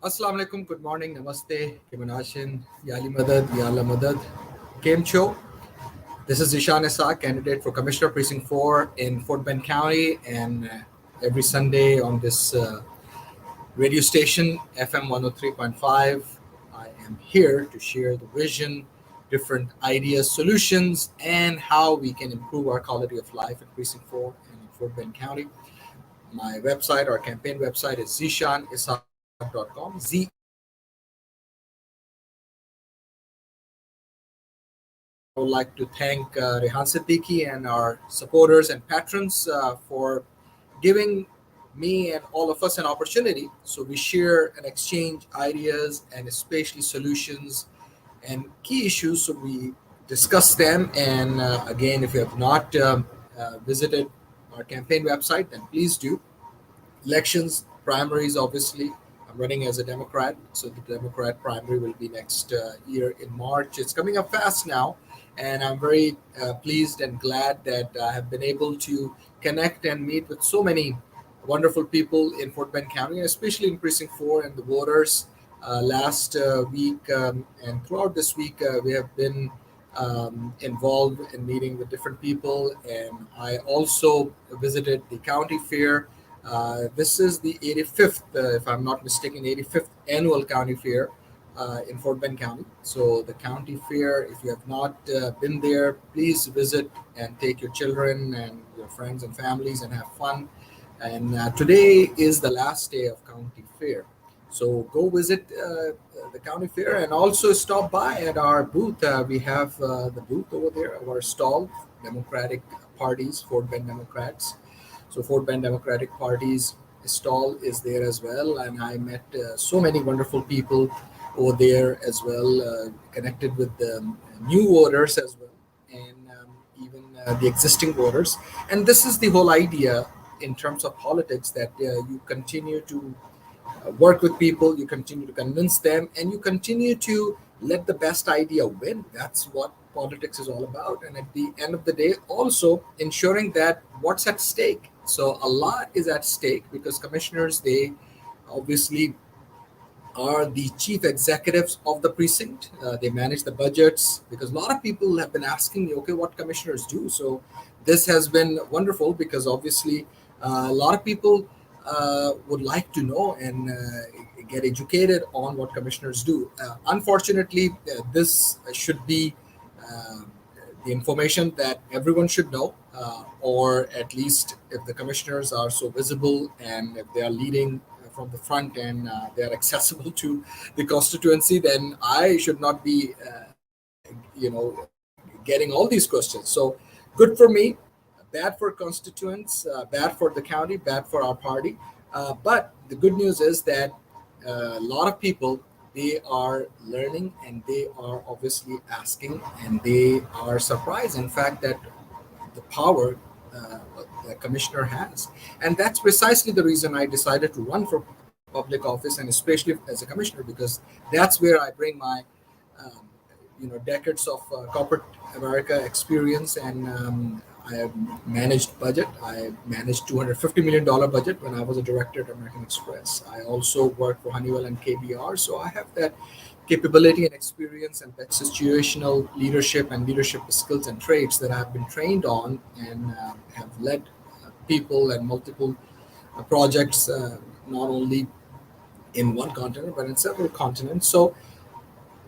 Assalamu alaikum, good morning, namaste, Kimanashin, Yali Madad, Yala Madad, Kem Cho. This is Ishan Issa, candidate for Commissioner Precinct 4 in Fort Bend County. And every Sunday on this radio station, FM 103.5, I am here to share the vision, different ideas, solutions, and how we can improve our quality of life in Precinct 4 and in Fort Bend County. My website, our campaign website is zishanishaq.com, I would like to thank Rehan Siddiqui and our supporters and patrons for giving me and all of us an opportunity. So we share and exchange ideas and especially solutions and key issues. So we discuss them. And again, if you have not visited our campaign website, then please do. Elections, primaries, obviously. I'm running as a Democrat, so the Democrat primary will be next year in March. It's coming up fast now, and I'm very pleased and glad that I have been able to connect and meet with so many wonderful people in Fort Bend County, especially in Precinct 4 and the voters. Last week and throughout this week, we have been involved in meeting with different people, and I also visited the county fair. This is the 85th, if I'm not mistaken, 85th annual county fair in Fort Bend County. So the county fair, if you have not been there, please visit and take your children and your friends and families and have fun. And today is the last day of county fair. So go visit the county fair and also stop by at our booth. We have the booth over there, our stall, Democratic Parties, Fort Bend Democrats. So Fort Bend Democratic Party's stall is there as well, and I met so many wonderful people over there as well, connected with the new voters as well, and even the existing voters. And this is the whole idea in terms of politics that you continue to work with people, you continue to convince them, and you continue to let the best idea win. That's what politics is all about. And at the end of the day, also ensuring that what's at stake. So a lot is at stake because commissioners, they obviously are the chief executives of the precinct. They manage the budgets because a lot of people have been asking me, okay, what commissioners do. So this has been wonderful because obviously a lot of people would like to know and get educated on what commissioners do. Unfortunately, this should be uh, the information that everyone should know, or at least if the commissioners are so visible and if they are leading from the front and they are accessible to the constituency, then I should not be, getting all these questions. So good for me, bad for constituents, bad for the county, bad for our party. But the good news is that a lot of people, they are learning and they are obviously asking and they are surprised in fact that the power the commissioner has. And that's precisely the reason I decided to run for public office, and especially as a commissioner, because that's where I bring my um, decades of corporate America experience. And I have managed budget. I managed $250 million budget when I was a director at American Express. I also worked for Honeywell and KBR, so I have that capability and experience and that situational leadership and leadership skills and traits that I've been trained on and have led people and multiple projects, not only in one continent but in several continents. So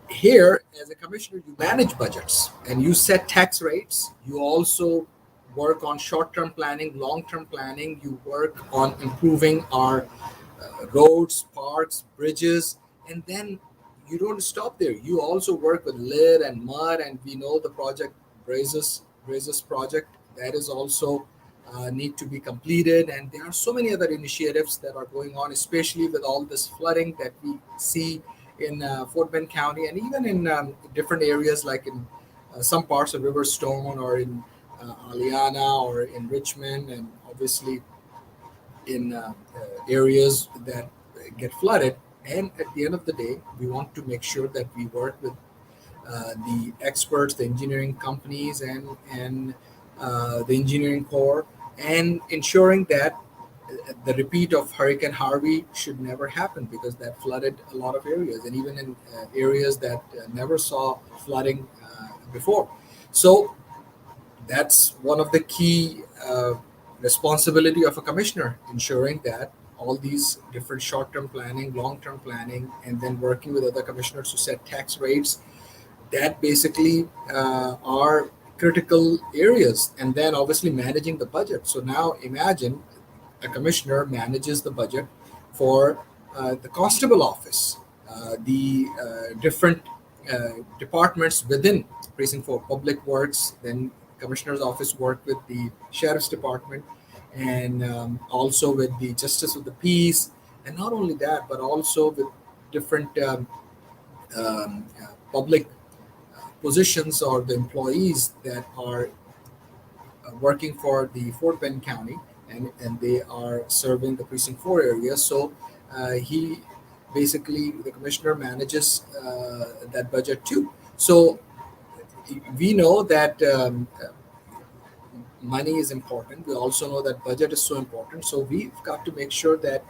here, as a commissioner, you manage budgets and you set tax rates. You also work on short-term planning, long-term planning. You work on improving our roads, parks, bridges, and then you don't stop there. You also work with lead and mud, and we know the project Brazos project that is also need to be completed. And there are so many other initiatives that are going on, especially with all this flooding that we see in Fort Bend County, and even in different areas like in some parts of River Stone or in Aliana or in Richmond, and obviously in areas that get flooded. And at the end of the day, we want to make sure that we work with the experts, the engineering companies, and the engineering corps, and ensuring that the repeat of Hurricane Harvey should never happen, because that flooded a lot of areas, and even in areas that never saw flooding before. So that's one of the key responsibility of a commissioner, ensuring that all these different short-term planning, long-term planning, and then working with other commissioners to set tax rates, that basically are critical areas. And then obviously managing the budget. So now imagine a commissioner manages the budget for the constable office, the different departments within precinct 4, public works, then commissioner's office work with the sheriff's department, and also with the justice of the peace. And not only that, but also with different public positions, or the employees that are working for the Fort Bend County, and they are serving the precinct 4 area. So he basically, the commissioner manages that budget too. So we know that money is important. We also know that budget is so important. So we've got to make sure that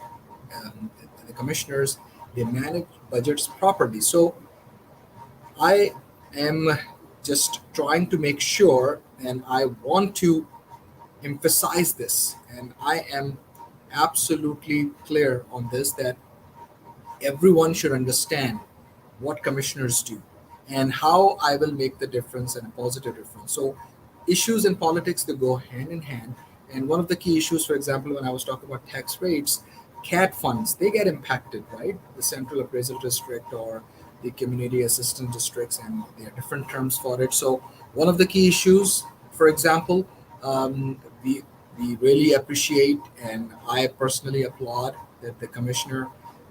the commissioners, they manage budgets properly. So I am just trying to make sure, and I want to emphasize this, and I am absolutely clear on this, that everyone should understand what commissioners do and how I will make the difference, and a positive difference. So issues in politics, they go hand in hand. And one of the key issues, for example, when I was talking about tax rates, CAT funds, they get impacted, right? The Central Appraisal District or the Community Assistance Districts, and there are different terms for it. So one of the key issues, for example, we really appreciate, and I personally applaud, that the commissioner,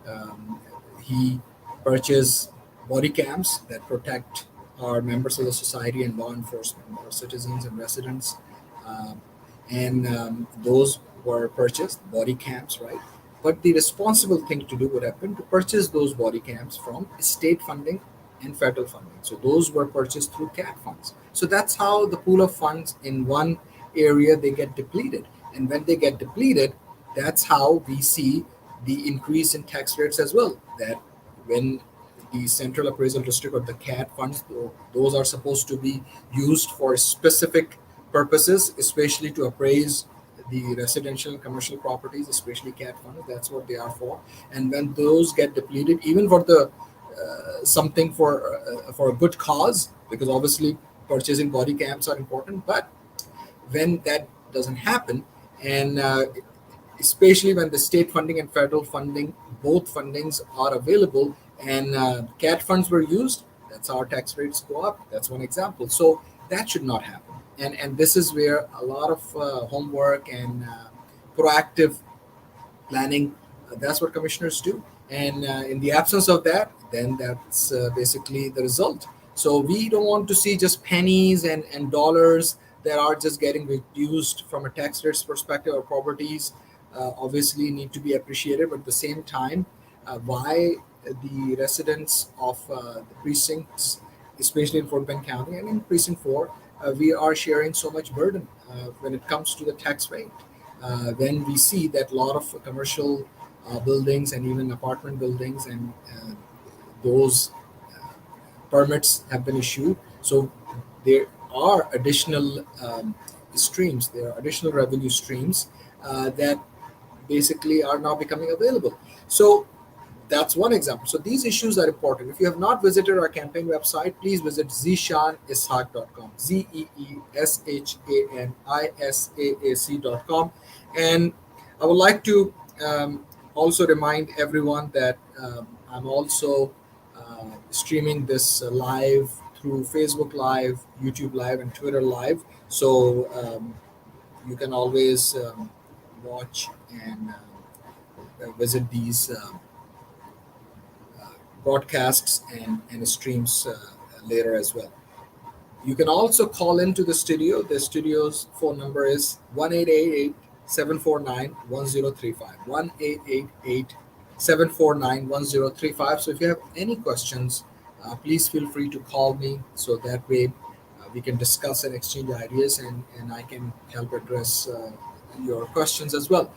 um, he purchased body cams that protect our members of the society and law enforcement, our citizens and residents. Um, and those were purchased, body cams, right? But the responsible thing to do would have been to purchase those body cams from state funding and federal funding. So those were purchased through CAT funds. So that's how the pool of funds in one area, they get depleted. And when they get depleted, that's how we see the increase in tax rates as well. That when the Central Appraisal District or the CAT funds, those are supposed to be used for specific purposes, especially to appraise the residential and commercial properties, especially CAT funds. That's what they are for. And when those get depleted, even for the something for a good cause, because obviously purchasing body cams are important, but when that doesn't happen, and especially when the state funding and federal funding, both fundings are available, and CAT funds were used, that's how our tax rates go up. That's one example. So that should not happen. And this is where a lot of homework and proactive planning, that's what commissioners do. And in the absence of that, then that's basically the result. So we don't want to see just pennies and dollars that are just getting reduced from a tax rates perspective. Or properties obviously need to be appreciated, but at the same time, why the residents of the precincts, especially in Fort Bend County and in Precinct 4, we are sharing so much burden when it comes to the tax rate. When we see that a lot of commercial buildings and even apartment buildings, and those permits have been issued. So there are additional streams, there are additional revenue streams that basically are now becoming available. So that's one example. So these issues are important. If you have not visited our campaign website, please visit zeeshanishaq.com, zeeshanisaac.com. And I would like to also remind everyone that I'm also streaming this live through Facebook Live, YouTube Live, and Twitter Live. So you can always watch and visit these broadcasts and streams later as well. You can also call into the studio. The studio's phone number is 1-888-749-1035. 1-888-749-1035. So if you have any questions, please feel free to call me, so that way we can discuss and exchange ideas, and I can help address your questions as well.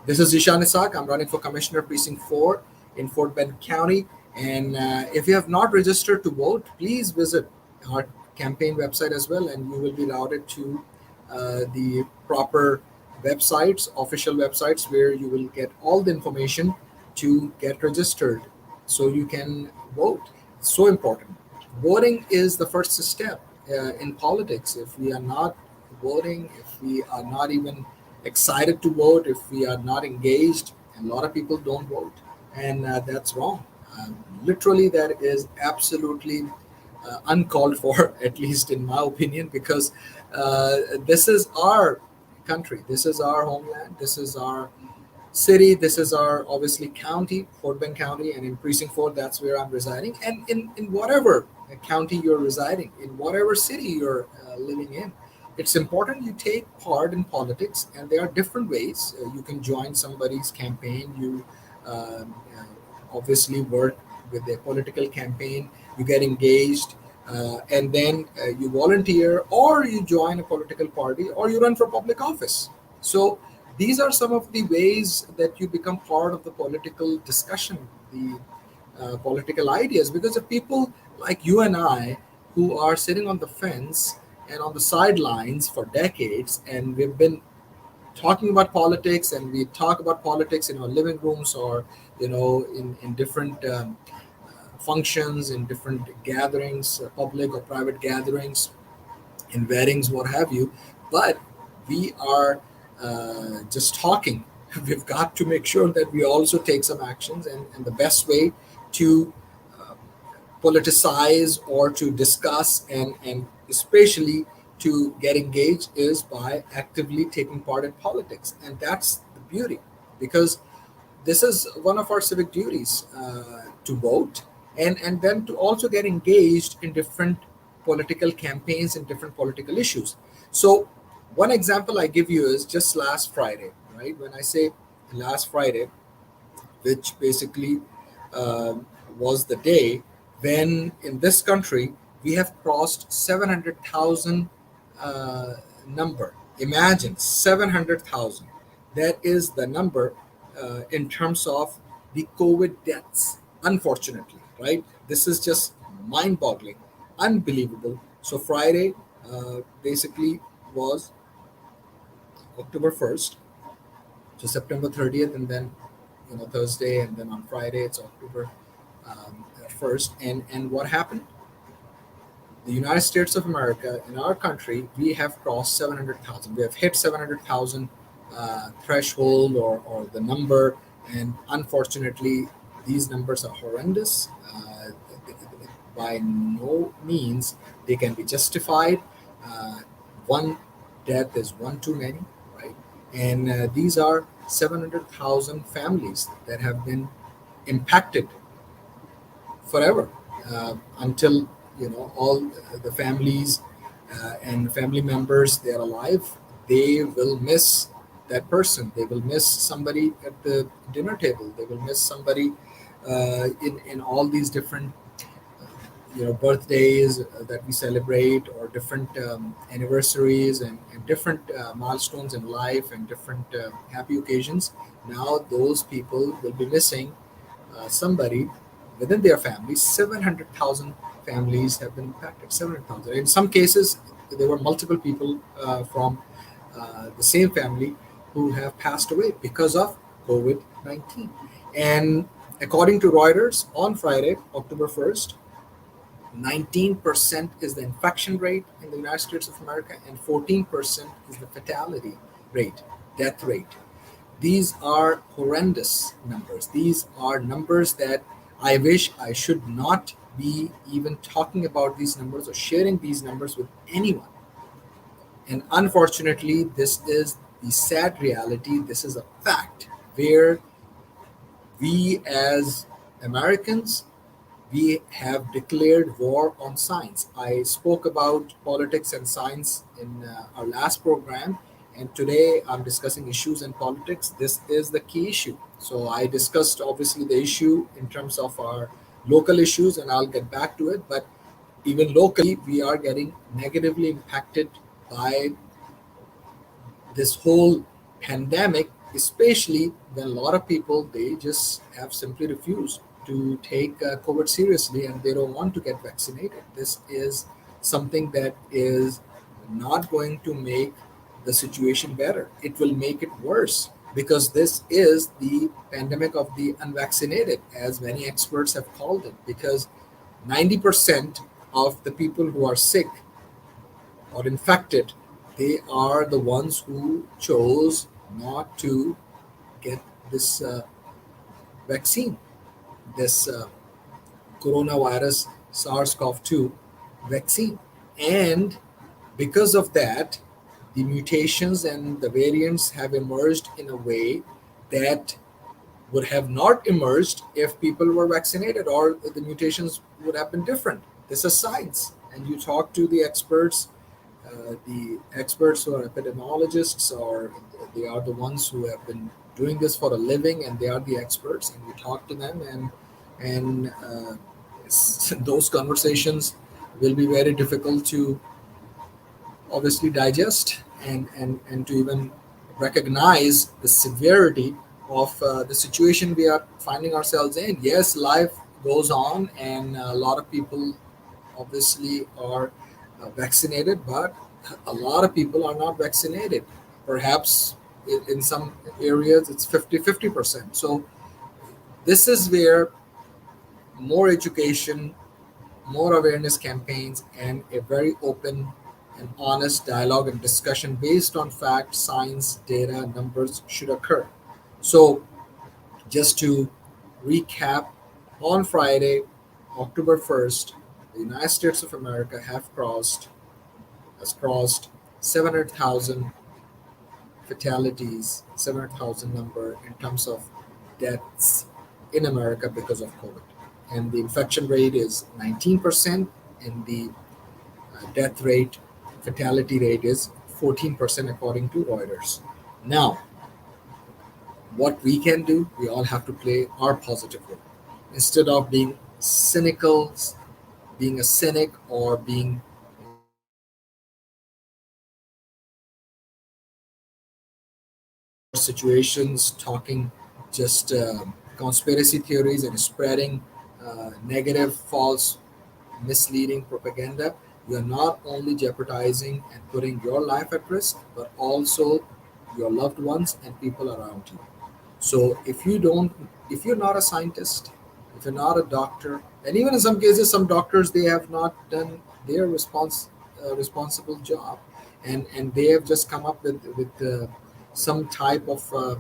This is Ishan Isaac. I'm running for Commissioner Precinct 4 in Fort Bend County. And if you have not registered to vote, please visit our campaign website as well, and you will be routed to the proper websites, official websites, where you will get all the information to get registered so you can vote. It's so important. Voting is the first step in politics. If we are not voting, if we are not even excited to vote, if we are not engaged, and a lot of people don't vote, and that's wrong. Literally, that is absolutely uncalled for, at least in my opinion, because this is our country, this is our homeland, this is our city, this is our obviously county, Fort Bend County, and in Precinct 4, that's where I'm residing. And in whatever county you're residing, in whatever city you're living in, it's important you take part in politics, and there are different ways. You can join somebody's campaign, you obviously work with their political campaign, you get engaged, and then you volunteer, or you join a political party, or you run for public office. So these are some of the ways that you become part of the political discussion, the political ideas. Because of people like you and I, who are sitting on the fence and on the sidelines for decades, and we've been talking about politics, and we talk about politics in our living rooms, or in different functions, in different gatherings, public or private gatherings, in weddings, what have you. But we are just talking. We've got to make sure that we also take some actions, and the best way to politicize or to discuss, and especially to get engaged, is by actively taking part in politics. And that's the beauty, because this is one of our civic duties, to vote, and then to also get engaged in different political campaigns and different political issues. So one example I give you is just last Friday, right? When I say last Friday, which basically was the day when in this country we have crossed 700,000 number. Imagine 700,000. That is the number in terms of the COVID deaths, unfortunately, right? This is just mind boggling, unbelievable. So, Friday basically was October 1st to September 30th, and then Thursday, and then on Friday it's October 1st. And what happened? The United States of America, in our country, we have crossed 700,000. We have hit 700,000 threshold, or the number, and unfortunately, these numbers are horrendous. By no means they can be justified. One death is one too many, right? And these are 700,000 families that have been impacted forever, until all the families and family members, they're alive. They will miss that person. They will miss somebody at the dinner table. They will miss somebody in all these different birthdays that we celebrate, or different anniversaries, and different milestones in life, and different happy occasions. Now those people will be missing somebody within their family. 700,000 families have been impacted. 700,000. In some cases, there were multiple people from the same family who have passed away because of COVID-19. And according to Reuters, on Friday, October 1st, 19% is the infection rate in the United States of America, and 14% is the fatality rate, death rate. These are horrendous numbers. These are numbers that I wish I should not be even talking about these numbers or sharing these numbers with anyone. And unfortunately, this is the sad reality. This is a fact where we as Americans, we have declared war on science. I spoke about politics and science in our last program, and today I'm discussing issues in politics. This is the key issue. So I discussed obviously the issue in terms of our local issues, and I'll get back to it. But even locally, we are getting negatively impacted by this whole pandemic, especially when a lot of people, they just have simply refused to take COVID seriously and they don't want to get vaccinated. This is something that is not going to make the situation better. It will make it worse because this is the pandemic of the unvaccinated, as many experts have called it. Because 90% of the people who are sick or infected, they are the ones who chose not to get this vaccine, this coronavirus SARS-CoV-2 vaccine. And because of that, the mutations and the variants have emerged in a way that would have not emerged if people were vaccinated, or the mutations would have been different. This is science. And you talk to the experts who are epidemiologists, or they are the ones who have been doing this for a living, and they are the experts. And you talk to them, and those conversations will be very difficult to obviously digest and to even recognize the severity of the situation we are finding ourselves in. Yes, life goes on, and a lot of people obviously are vaccinated, but a lot of people are not vaccinated. Perhaps in some areas it's 50-50%. So this is where more education, more awareness campaigns, and a very open and honest dialogue and discussion based on fact, science, data, numbers should occur. So, just to recap, on Friday, October 1st, the United States of America has crossed 700,000 fatalities, 700,000 number in terms of deaths in America because of COVID. And the infection rate is 19%, and the death rate, fatality rate is 14% according to Reuters. Now, what we can do, we all have to play our positive role. Instead of being cynical, being a cynic, or being situations, talking just conspiracy theories and spreading negative, false, misleading propaganda, you are not only jeopardizing and putting your life at risk, but also your loved ones and people around you. So if you're not a scientist, if you're not a doctor, and even in some cases, some doctors, they have not done their responsible job, and they have just come up with some type of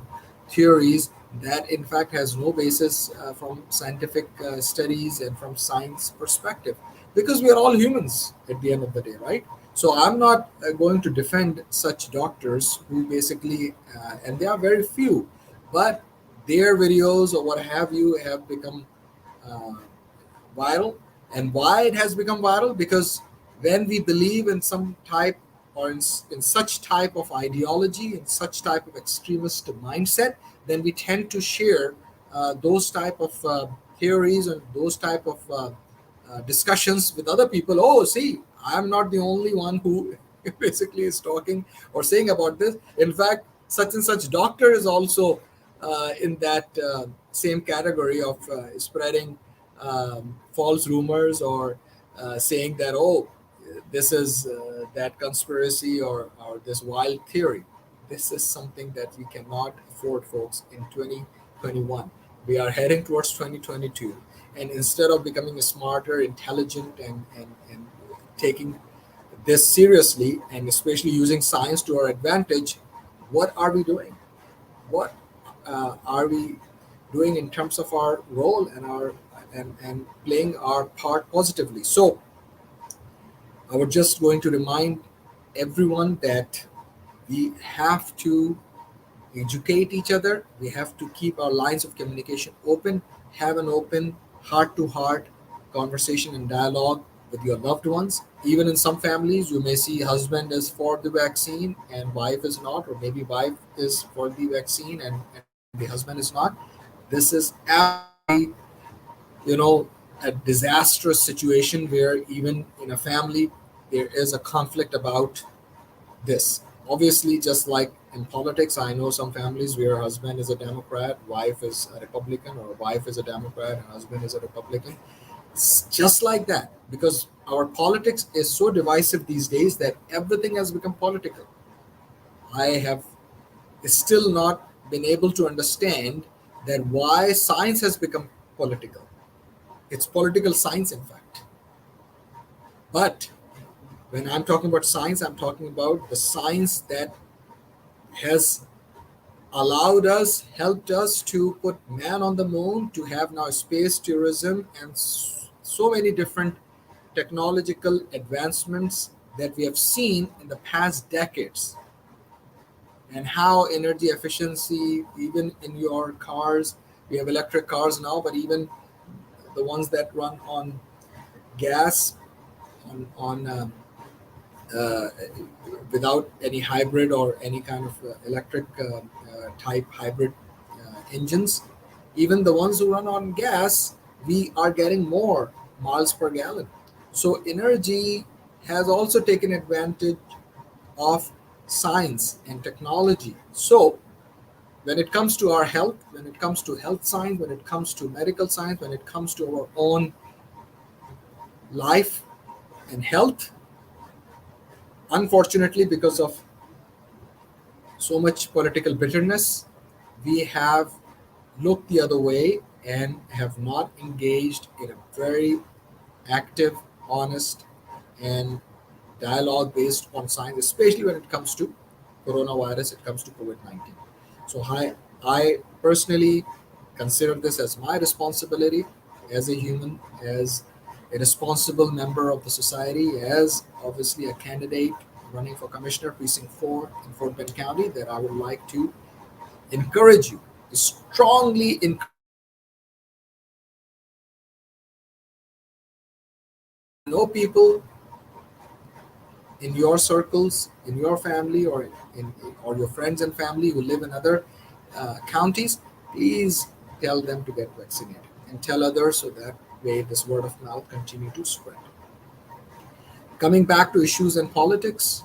theories that in fact has no basis from scientific studies and from science perspective, because we are all humans at the end of the day, right? So I'm not going to defend such doctors who basically and there are very few, but their videos or what have you have become uh, viral. And why it has become viral? Because when we believe in some type, or in such type of ideology, in such type of extremist mindset, then we tend to share those type of theories and those type of discussions with other people. Oh, see, I'm not the only one who basically is talking or saying about this. In fact, such and such doctor is also in that same category of spreading false rumors, or saying that, oh, this is that conspiracy, or this wild theory. This is something that we cannot afford, folks, in 2021. We are heading towards 2022. And instead of becoming smarter, intelligent, and taking this seriously, and especially using science to our advantage, what are we doing? What are we doing in terms of our role and our and playing our part positively? So I was just going to remind everyone that we have to educate each other. We have to keep our lines of communication open, have an open heart to heart conversation and dialogue with your loved ones. Even in some families, you may see husband is for the vaccine and wife is not, or maybe wife is for the vaccine and the husband is not. This is absolutely, you know, a disastrous situation where even in a family there is a conflict about this. Obviously, just like in politics. I know some families where husband is a Democrat, wife is a Republican, or wife is a Democrat and husband is a Republican. It's just like that because our politics is so divisive these days that everything has become political. I have still not been able to understand that why science has become political. It's political science, in fact. But when I'm talking about science, I'm talking about the science that has allowed us, helped us to put man on the moon, to have now space tourism and so many different technological advancements that we have seen in the past decades, and how energy efficiency, even in your cars, we have electric cars now, but even the ones that run on gas, on uh, without any hybrid or any kind of electric type hybrid engines, even the ones who run on gas, we are getting more miles per gallon. So energy has also taken advantage of science and technology. So when it comes to our health, when it comes to health science, when it comes to medical science, when it comes to our own life and health, unfortunately, because of so much political bitterness, we have looked the other way and have not engaged in a very active, honest, and dialogue based on science, especially when it comes to coronavirus, it comes to COVID 19. So, I personally consider this as my responsibility as a human, as a responsible member of the society, as obviously a candidate running for Commissioner Precinct 4 in Fort Bend County, that I would like to encourage you, strongly encourage know people in your circles, in your family, or or your friends and family who live in other counties. Please tell them to get vaccinated and tell others so that way this word of mouth continue to spread. Coming back to issues and politics,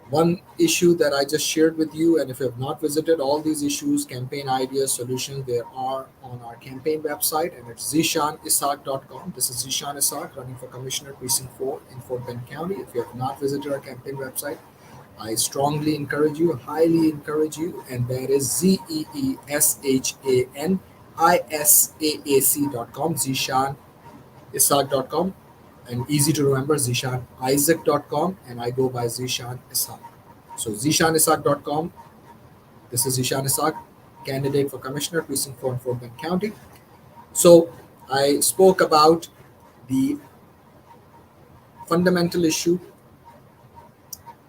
one issue that I just shared with you, and if you have not visited all these issues, campaign ideas, solutions, they are on our campaign website, and it's zishanisaq.com. This is Zishan Isaq, running for Commissioner Precinct 4 in Fort Bend County. If you have not visited our campaign website, I strongly encourage you, highly encourage you, and that is Zeeshanisaac.com, zishanisaq.com, and easy to remember, zishanisaac.com, and I go by Zishan Isaq. So zishanisaq.com, this is Zishan Isaq, candidate for Commissioner, Precinct 4 in Fort Bend County. So I spoke about the fundamental issue,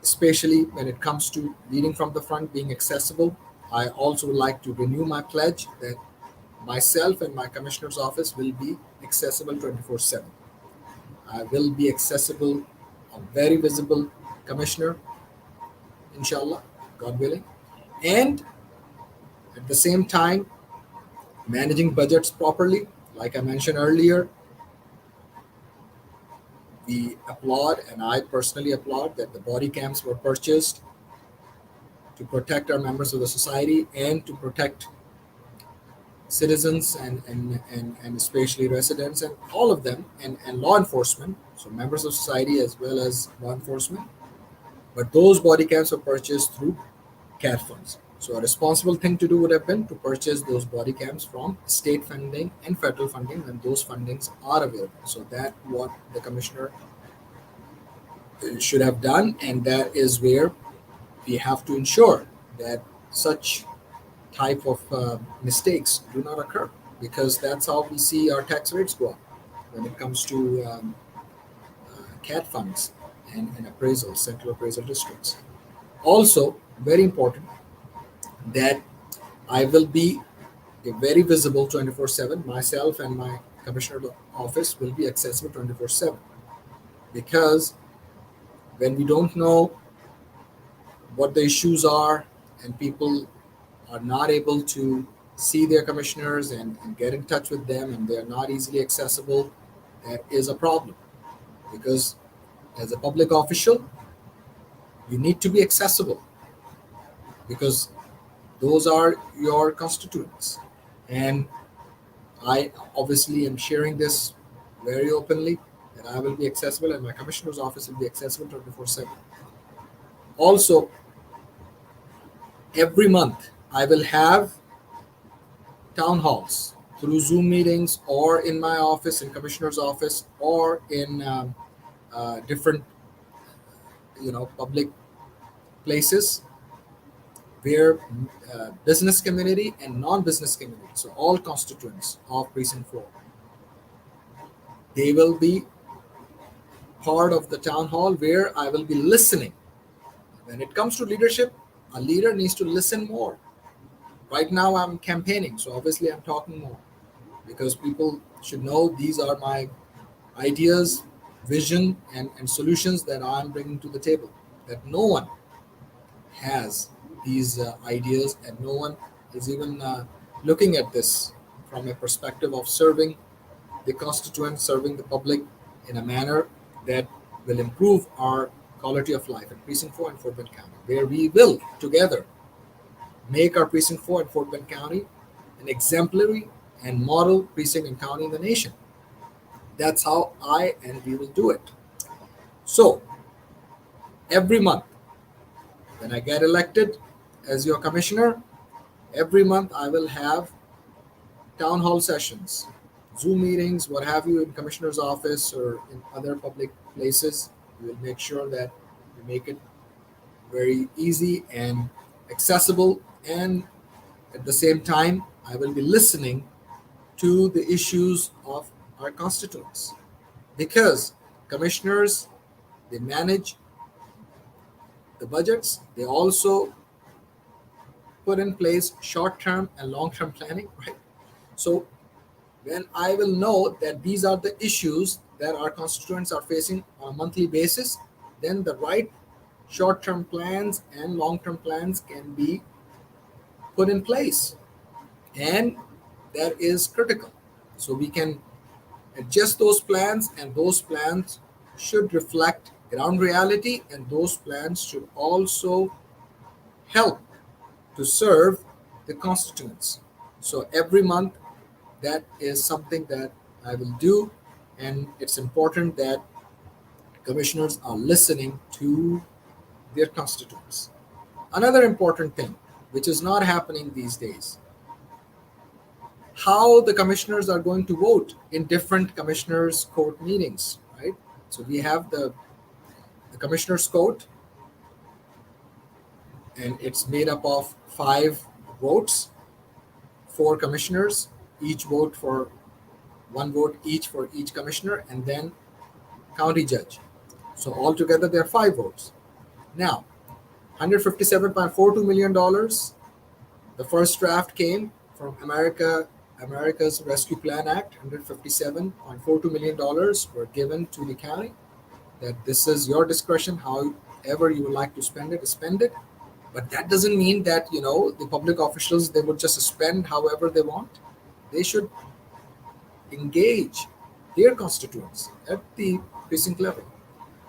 especially when it comes to leading from the front, being accessible. I also would like to renew my pledge that myself and my commissioner's office will be accessible 24/7. I will be accessible, a very visible commissioner, inshallah, God willing. And at the same time, managing budgets properly. Like I mentioned earlier, we applaud, and I personally applaud, that the body cams were purchased to protect our members of the society and to protect citizens and especially residents and all of them, and law enforcement, so members of society as well as law enforcement. But those body cams were purchased through CAT funds. So a responsible thing to do would have been to purchase those body cams from state funding and federal funding when those fundings are available. So that what the commissioner should have done, and that is where we have to ensure that such type of mistakes do not occur, because that's how we see our tax rates go up when it comes to CAT funds and appraisals, central appraisal districts. Also, very important that I will be very visible 24/7. Myself and my commissioner office will be accessible 24/7, because when we don't know what the issues are and people are not able to see their commissioners and get in touch with them, and they are not easily accessible, that is a problem. Because as a public official, you need to be accessible. because those are your constituents. And I obviously am sharing this very openly, that I will be accessible and my commissioner's office will be accessible 24/7. Also, every month I will have town halls through Zoom meetings or in my office, in commissioner's office, or in different public places where business community and non-business community, so all constituents of Precinct 4, they will be part of the town hall where I will be listening. When it comes to leadership, a leader needs to listen more. Right now, I'm campaigning, so obviously, I'm talking more because people should know these are my ideas, vision, and solutions that I'm bringing to the table. That no one has these ideas, and no one is even looking at this from a perspective of serving the constituents, serving the public in a manner that will improve our quality of life in Precinct 4 and Fort Bend County, where we will together make our Precinct 4 and Fort Bend County an exemplary and model precinct and county in the nation. That's how I and we will do it. So, every month, when I get elected as your commissioner, every month I will have town hall sessions, Zoom meetings, what have you, in commissioner's office or in other public places. We will make sure that we make it very easy and accessible, and at the same time, I will be listening to the issues of our constituents, because commissioners, they manage the budgets, they also put in place short-term and long-term planning, right? So when I will know that these are the issues that our constituents are facing on a monthly basis, then the right short-term plans and long-term plans can be put in place. And that is critical. So we can adjust those plans, and those plans should reflect ground reality, and those plans should also help to serve the constituents. So every month, that is something that I will do, and it's important that commissioners are listening to their constituents. Another important thing, which is not happening these days, how the commissioners are going to vote in different commissioners' court meetings, right? So we have the commissioners' court, and it's made up of 5 votes, 4 commissioners, each vote for 1 vote each for each commissioner, and then county judge. So altogether, there are 5 votes. Now, $157.42 million. The first draft came from America's Rescue Plan Act. $157.42 million were given to the county. That this is your discretion, however you would like to spend it. But that doesn't mean that the public officials, they would just spend however they want. They should engage their constituents at the precinct level.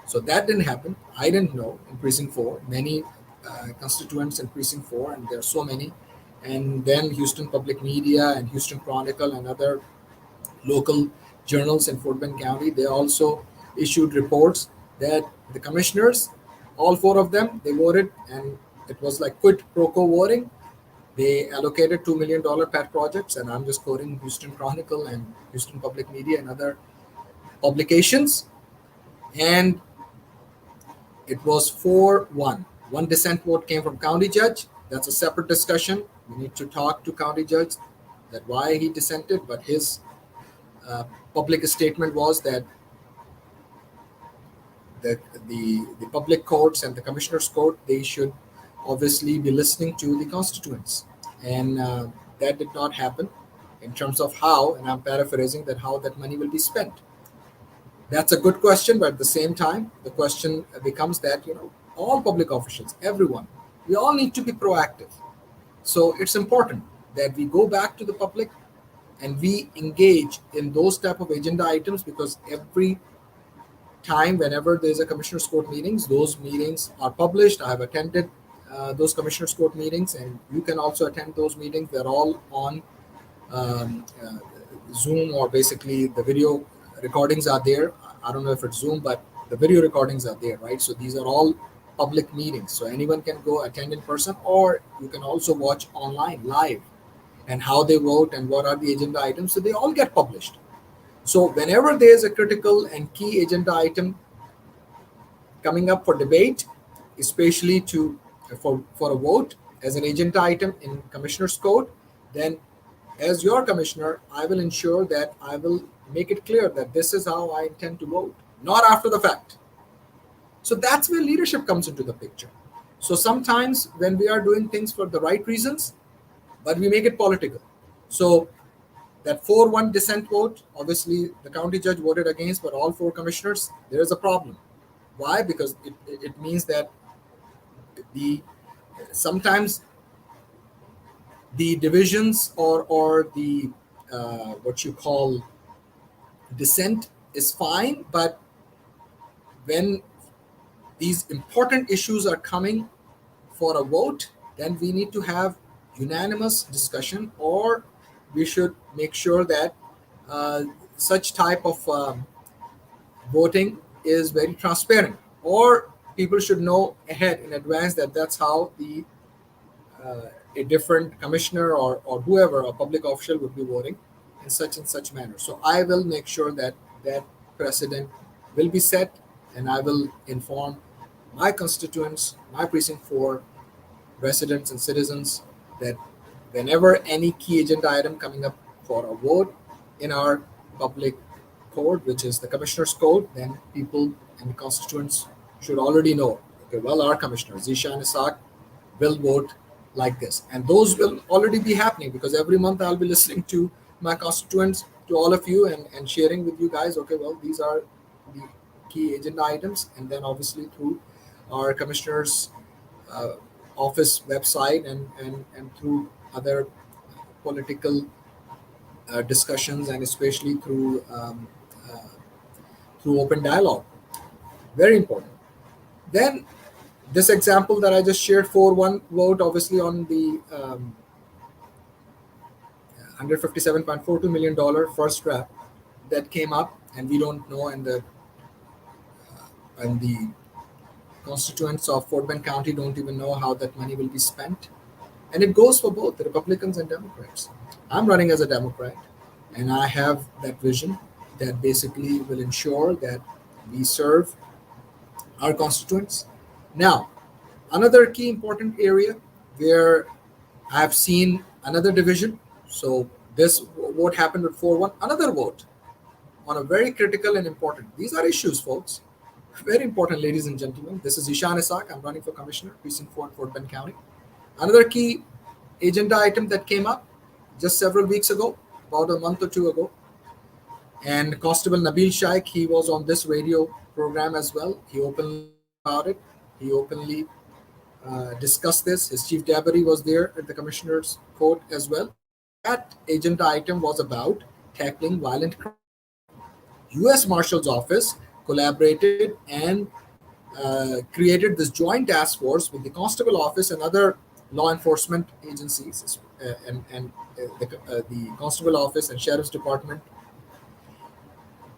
So that didn't happen. I didn't know in Precinct 4. Many constituents in Precinct 4, and there are so many. And then Houston Public Media and Houston Chronicle and other local journals in Fort Bend County, they also issued reports that the commissioners, all 4 of them, they voted, and it was like quid pro quo voting. They allocated $2 million pet projects, and I'm just quoting Houston Chronicle and Houston Public Media and other publications. And it was 4-1. One dissent vote came from county judge. That's a separate discussion. We need to talk to county judge that why he dissented, but his public statement was that the public courts and the commissioner's court, they should obviously be listening to the constituents. And that did not happen in terms of how, and I'm paraphrasing, that how that money will be spent. That's a good question, but at the same time, the question becomes that, all public officials, everyone, we all need to be proactive. So it's important that we go back to the public and we engage in those type of agenda items, because every time, whenever there's a commissioner's court meetings, those meetings are published. I have attended those commissioners court meetings, and you can also attend those meetings. They're all on um, uh, Zoom, or basically the video recordings are there. I don't know if it's Zoom, but the video recordings are there, right? So these are all public meetings, so anyone can go attend in person, or you can also watch online live, and how they vote and what are the agenda items. So they all get published. So whenever there's a critical and key agenda item coming up for debate, especially for a vote as an agenda item in Commissioner's Code, then as your commissioner, I will ensure that I will make it clear that this is how I intend to vote, not after the fact. So that's where leadership comes into the picture. So sometimes when we are doing things for the right reasons, but we make it political. So that 4-1 dissent vote, obviously the county judge voted against, but all 4 commissioners, there is a problem. Why? Because it means that the sometimes the divisions or the what you call dissent is fine, but when these important issues are coming for a vote, then we need to have unanimous discussion, or we should make sure that uh, such type of voting is very transparent, or people should know ahead in advance that that's how the a different commissioner or whoever, a public official, would be voting in such and such manner. So I will make sure that that precedent will be set, and I will inform my constituents, my precinct 4 residents and citizens, that whenever any key agenda item coming up for a vote in our public code, which is the Commissioner's Code, then people and constituents should already know, okay, well, our commissioner, Zishan Isaac, will vote like this. And those will already be happening, because every month I'll be listening to my constituents, to all of you, and sharing with you guys, okay, well, these are the key agenda items. And then obviously through our commissioner's uh, office website, and through other political discussions, and especially through open dialogue. Very important. Then this example that I just shared, 4-1 vote, obviously on the $157.42 million first draft that came up, and we don't know, and the constituents of Fort Bend County don't even know how that money will be spent. And it goes for both the Republicans and Democrats. I'm running as a Democrat, and I have that vision that basically will ensure that we serve our constituents. Now, another key important area where I've seen another division. So this vote happened with 4-1, another vote on a very critical and important. These are issues, folks. Very important, ladies and gentlemen. This is Ishan Isaac. I'm running for commissioner, precinct 4 in Fort Bend County. Another key agenda item that came up just several weeks ago, about a month or two ago. And Constable Nabil Shaikh, he was on this radio program as well. He openly about it. He openly discussed this. His chief deputy was there at the commissioner's court as well. That agenda item was about tackling violent crime. U.S. Marshal's Office collaborated and created this joint task force with the Constable Office and other law enforcement agencies, the Constable Office and Sheriff's Department.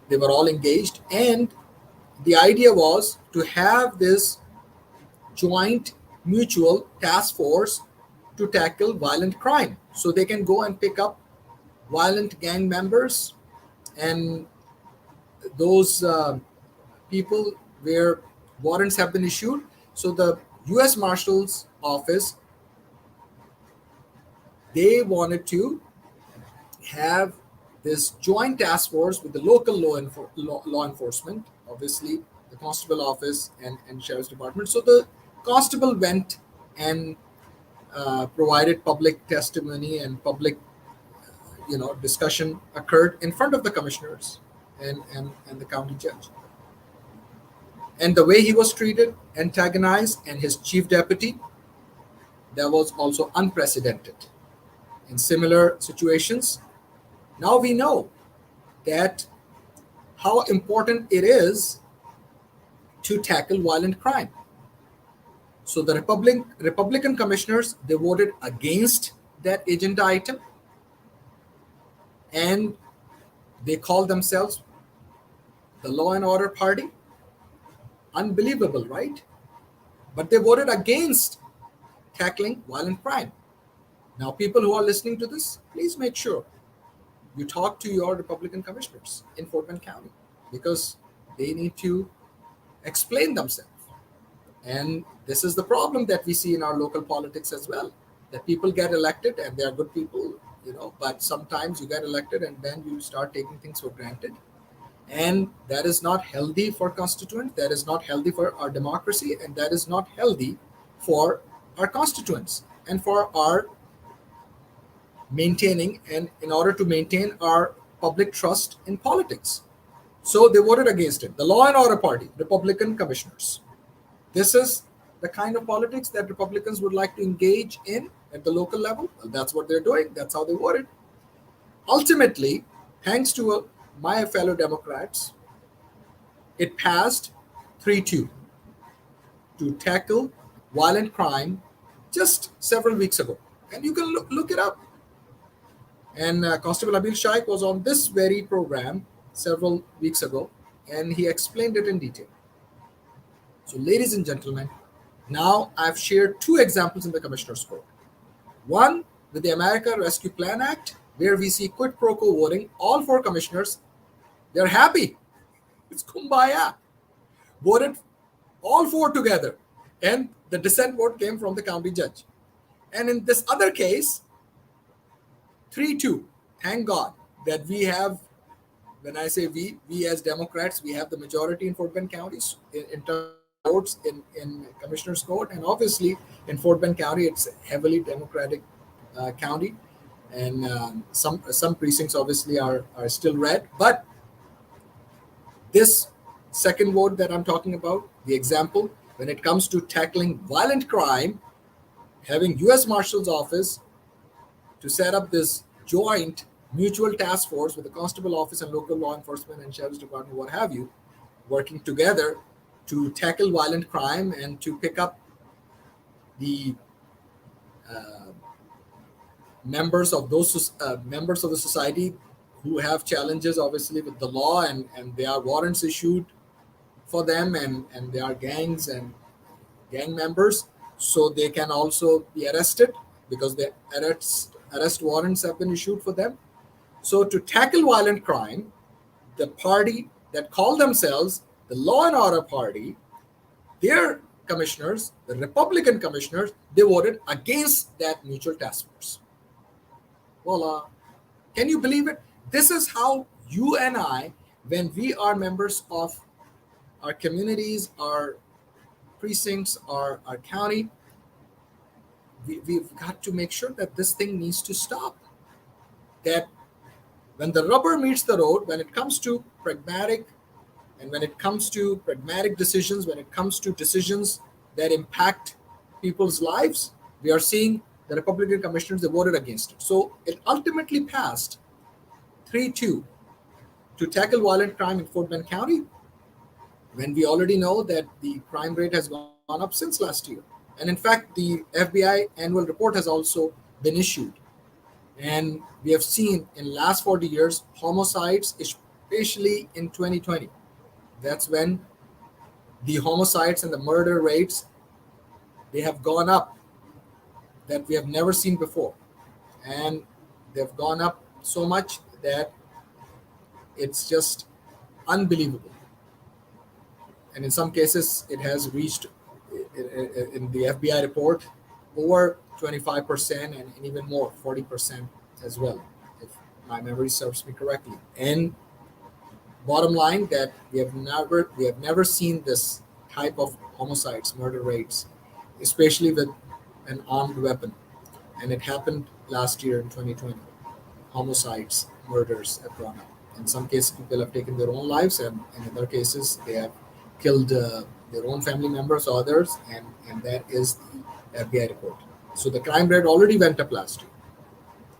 They were all engaged, and the idea was to have this joint mutual task force to tackle violent crime, so they can go and pick up violent gang members and those people where warrants have been issued. So the U.S. Marshal's Office, they wanted to have this joint task force with the local law enforcement, obviously the Constable Office and Sheriff's Department. So the constable went and provided public testimony, and public discussion occurred in front of the commissioners and the county judge. And the way he was treated, antagonized, and his chief deputy, that was also unprecedented in similar situations. Now we know that how important it is to tackle violent crime. So the Republican commissioners, they voted against that agenda item, and they call themselves the Law and Order Party. Unbelievable, right? But they voted against tackling violent crime. Now, people who are listening to this, please make sure you talk to your Republican commissioners in Fort Bend County, because they need to explain themselves. And this is the problem that we see in our local politics as well, that people get elected and they are good people, but sometimes you get elected and then you start taking things for granted. And that is not healthy for constituents, that is not healthy for our democracy, and that is not healthy for our constituents and for our maintaining, and in order to maintain our public trust in politics. So they voted against it. The Law and Order Party, Republican commissioners. This is the kind of politics that Republicans would like to engage in at the local level. Well, that's what they're doing. That's how they voted. Ultimately, thanks to my fellow Democrats, it passed 3-2 to tackle violent crime just several weeks ago. And you can look it up. And Constable Abil Shaikh was on this very program several weeks ago, and he explained it in detail. So, ladies and gentlemen, now I've shared two examples in the Commissioner's Court. One with the America Rescue Plan Act, where we see quid pro quo voting. All four commissioners, they're happy. It's kumbaya. Voted all four together. And the dissent vote came from the county judge. And in this other case, 3-2. Thank God that we have, when I say we as Democrats, we have the majority in Fort Bend County in terms of votes in Commissioner's Court. And obviously in Fort Bend County, it's a heavily Democratic county. And some precincts obviously are still red. But this second vote that I'm talking about, the example, when it comes to tackling violent crime, having U.S. Marshal's Office to set up this joint mutual task force with the Constable Office and local law enforcement and Sheriff's Department, what have you, working together to tackle violent crime and to pick up the members of the society who have challenges, obviously, with the law, and there are warrants issued for them, and they are gangs and gang members, so they can also be arrested because the arrest warrants have been issued for them. So to tackle violent crime, the party that call themselves the Law and Order Party, their commissioners, the Republican commissioners, they voted against that mutual task force. Voila. Can you believe it? This is how you and I, when we are members of our communities, our precincts, our county, we've got to make sure that this thing needs to stop. That when the rubber meets the road, when it comes to pragmatic decisions, when it comes to decisions that impact people's lives, we are seeing the Republican commissioners, they voted against it. So it ultimately passed 3-2 to tackle violent crime in Fort Bend County, when we already know that the crime rate has gone up since last year. And in fact, the FBI annual report has also been issued. And we have seen in last 40 years, homicides, especially in 2020, that's when the homicides and the murder rates, they have gone up that we have never seen before. And they've gone up so much that it's just unbelievable. And in some cases, it has reached, in the FBI report, over 25% and even more, 40% as well, if my memory serves me correctly. And bottom line, that we have never seen this type of homicides, murder rates, especially with an armed weapon. And it happened last year in 2020. Homicides, murders have gone up. In some cases, people have taken their own lives, and in other cases, they have killed their own family members or others, and that is the FBI report. So the crime rate already went up last year.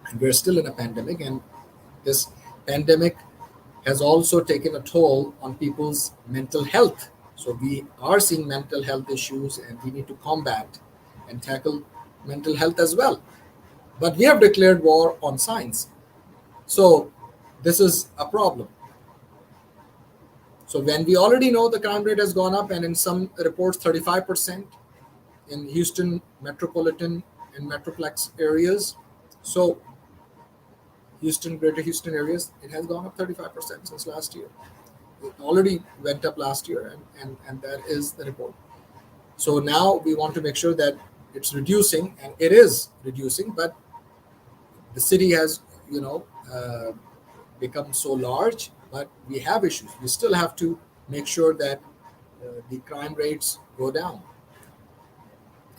And we're still in a pandemic, and this pandemic has also taken a toll on people's mental health. So we are seeing mental health issues, and we need to combat and tackle mental health as well. But we have declared war on science. So this is a problem. So when we already know the crime rate has gone up, and in some reports 35% in Houston metropolitan and metroplex areas. So Houston, greater Houston areas, it has gone up 35% since last year. It already went up last year, and that is the report. So now we want to make sure that it's reducing, and it is reducing, but the city has, you know, become so large, but we have issues. We still have to make sure that the crime rates go down.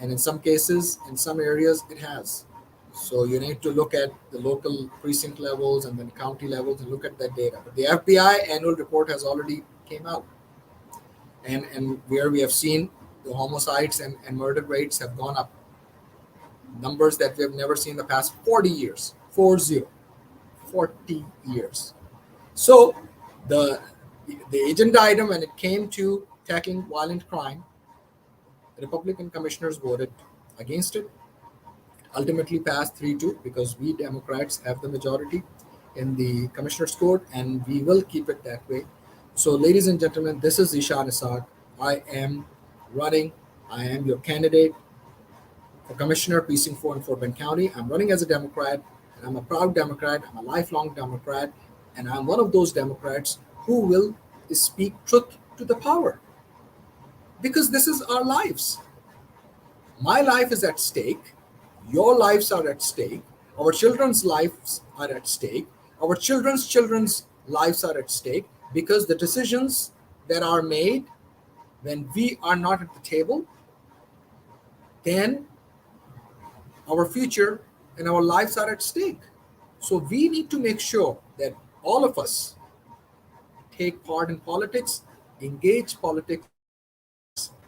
And in some cases, in some areas, it has. So you need to look at the local precinct levels and then county levels and look at that data. But the FBI annual report has already came out, and where we have seen the homicides and murder rates have gone up, numbers that we have never seen in the past 40 years, 40 years. So the the agenda item, when it came to tackling violent crime, Republican commissioners voted against it. Ultimately passed 3-2 because we Democrats have the majority in the commissioners court, and we will keep it that way. So ladies and gentlemen, this is Ishan Isaac. I am running. I am your candidate for Commissioner Precinct 4 in Fort Bend County. I'm running as a Democrat, and I'm a proud Democrat. I'm a lifelong Democrat, and I'm one of those Democrats who will speak truth to the power, because this is our lives. My life is at stake. Your lives are at stake. Our children's lives are at stake. Our children's lives are at stake, because the decisions that are made when we are not at the table, then our future and our lives are at stake. So we need to make sure that all of us take part in politics, engage politics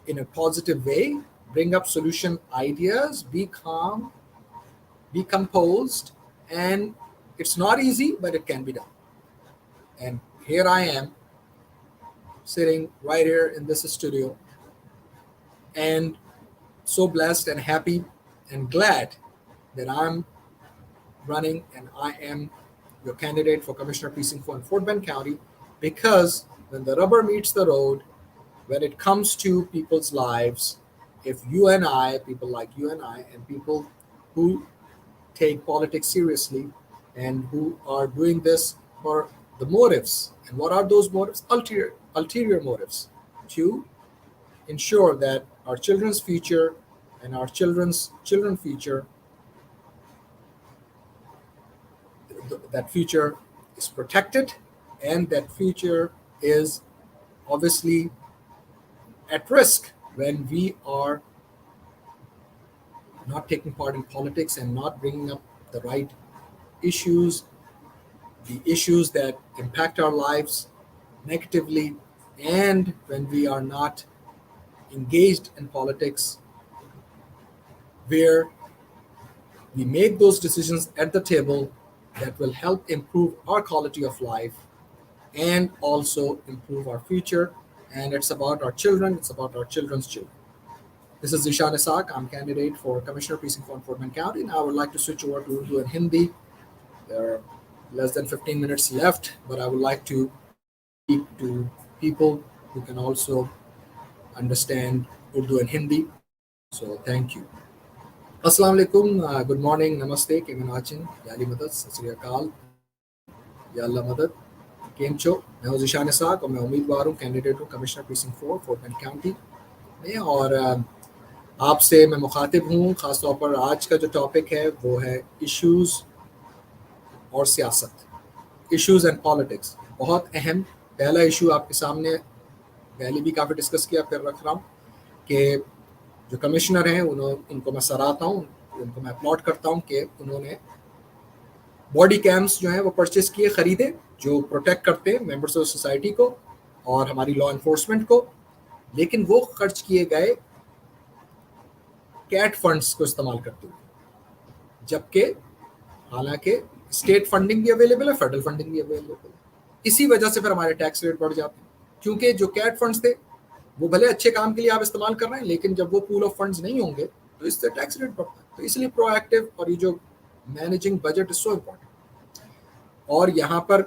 in a positive way, bring up solution ideas, be calm, be composed, and it's not easy, but it can be done. And here I am, sitting right here in this studio, and so blessed and happy and glad that I'm running and I am your candidate for Commissioner Precinct 4 in Fort Bend County, because when the rubber meets the road, when it comes to people's lives, if you and I, people like you and I, and people who take politics seriously and who are doing this for the motives, and what are those motives? Ulterior motives, to ensure that our children's future and our children's future, that future is protected, and that future is obviously at risk when we are not taking part in politics and not bringing up the right issues, the issues that impact our lives negatively, and when we are not engaged in politics where we make those decisions at the table that will help improve our quality of life and also improve our future. And it's about our children, it's about our children's children. This is Zishan Isaac. I'm candidate for Commissioner Precinct 4 in Fort Bend County. Now I would like to switch over to Urdu and Hindi. There are less than 15 minutes left, but I would like to speak to people who can also understand Urdu and Hindi. So thank you. Assalamu alaikum, good morning, namaste, kemen achen, yali madad, sat sri akal, ya Allah madad, केम छो। मैं हूँ Zeeshan Isaac और मैं उम्मीदवार हूँ, candidate हूँ commissioner precinct 4 fort bend county में। और आपसे मैं मुखातिब हूँ। ख़ास तौर पर आज का जो टॉपिक है वो है इश्यूज़ और सियासत, इश्यूज़ एंड पॉलिटिक्स। बहुत अहम पहला इशू आपके सामने पहले भी काफ़ी डिस्कस किया, फिर रख रहा हूँ कि जो कमिश्नर हैं उनको मैं सराहता हूँ, उनको मैं अपलॉड करता हूँ कि उन्होंने बॉडी कैम्स जो हैं वो परचेस किए, ख़रीदे, जो प्रोटेक्ट करते हैं मेंबर्स ऑफ सोसाइटी को और हमारी लॉ इन्फोर्समेंट को। लेकिन वो खर्च किए गए कैट फंड्स को इस्तेमाल करते हुए, जबकि हालांकि स्टेट फंडिंग भी अवेलेबल है, फेडरल फंडिंग भी अवेलेबल है। इसी वजह से फिर हमारे टैक्स रेट बढ़ जाते हैं, क्योंकि जो कैट फंड्स थे وہ بھلے اچھے کام کے لیے آپ استعمال کر رہے ہیں، لیکن جب وہ پول آف فنڈز نہیں ہوں گے تو اس سے ٹیکس ریٹ بڑھتا ہے. تو اس لیے پرو ایکٹیو اور یہ جو managing budget is so important. اور یہاں پر